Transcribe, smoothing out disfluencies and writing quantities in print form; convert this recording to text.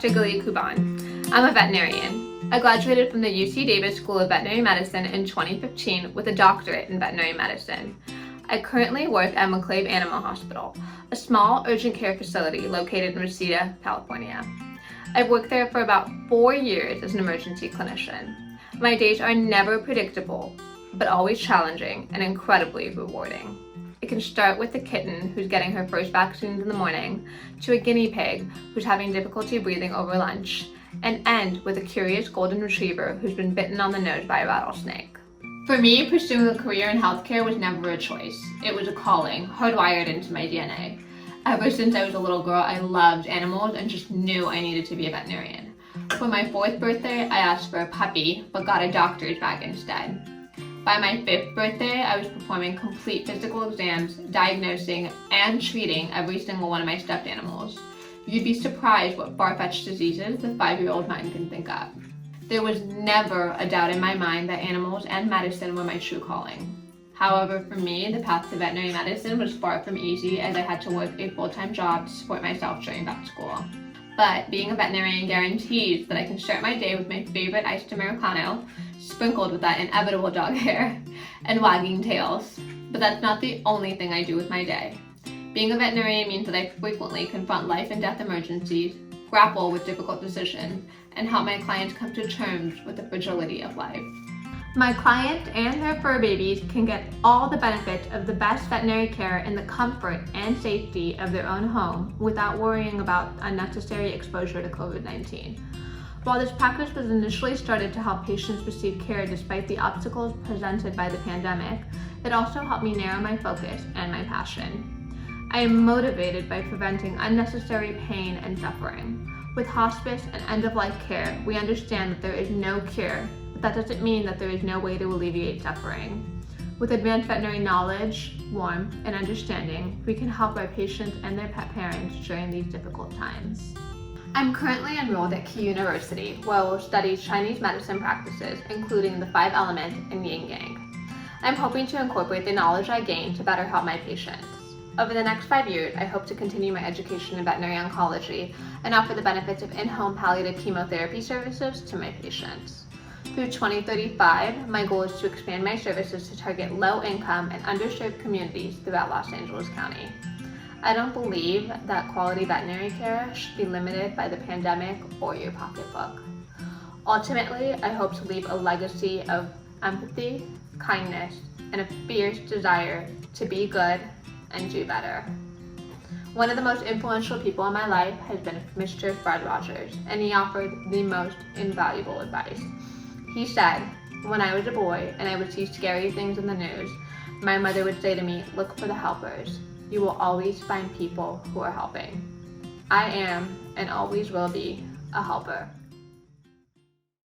Shigali Kuban. I'm a veterinarian. I graduated from the UC Davis School of Veterinary Medicine in 2015 with a doctorate in veterinary medicine. I currently work at McCabe Animal Hospital, a small urgent care facility located in Reseda, California. I've worked there for about 4 years as an emergency clinician. My days are never predictable, but always challenging and incredibly rewarding. It can start with a kitten who's getting her first vaccines in the morning, to a guinea pig who's having difficulty breathing over lunch, and end with a curious golden retriever who's been bitten on the nose by a rattlesnake. For me, pursuing a career in healthcare was never a choice. It was a calling, hardwired into my DNA. Ever since I was a little girl, I loved animals and just knew I needed to be a veterinarian. For my 4th birthday, I asked for a puppy, but got a doctor's bag instead. By my 5th birthday, I was performing complete physical exams, diagnosing and treating every single one of my stuffed animals. You'd be surprised what far-fetched diseases the 5-year-old mind can think of. There was never a doubt in my mind that animals and medicine were my true calling. However, for me, the path to veterinary medicine was far from easy, as I had to work a full-time job to support myself during vet school. But being a veterinarian guarantees that I can start my day with my favorite iced Americano, sprinkled with that inevitable dog hair, and wagging tails. But that's not the only thing I do with my day. Being a veterinarian means that I frequently confront life and death emergencies, grapple with difficult decisions, and help my clients come to terms with the fragility of life. My clients and their fur babies can get all the benefits of the best veterinary care in the comfort and safety of their own home without worrying about unnecessary exposure to COVID-19. While this practice was initially started to help patients receive care despite the obstacles presented by the pandemic, it also helped me narrow my focus and my passion. I am motivated by preventing unnecessary pain and suffering. With hospice and end-of-life care, we understand that there is no cure, but that doesn't mean that there is no way to alleviate suffering. With advanced veterinary knowledge, warmth, and understanding, we can help our patients and their pet parents during these difficult times. I'm currently enrolled at Key University, where I will study Chinese medicine practices, including the 5 elements and yin yang. I'm hoping to incorporate the knowledge I gain to better help my patients. Over the next 5 years, I hope to continue my education in veterinary oncology and offer the benefits of in-home palliative chemotherapy services to my patients. Through 2035, my goal is to expand my services to target low-income and underserved communities throughout Los Angeles County. I don't believe that quality veterinary care should be limited by the pandemic or your pocketbook. Ultimately, I hope to leave a legacy of empathy, kindness, and a fierce desire to be good and do better. One of the most influential people in my life has been Mr. Fred Rogers, and he offered the most invaluable advice. He said, when I was a boy and I would see scary things in the news, my mother would say to me, look for the helpers. You will always find people who are helping. I am, and always will be, a helper.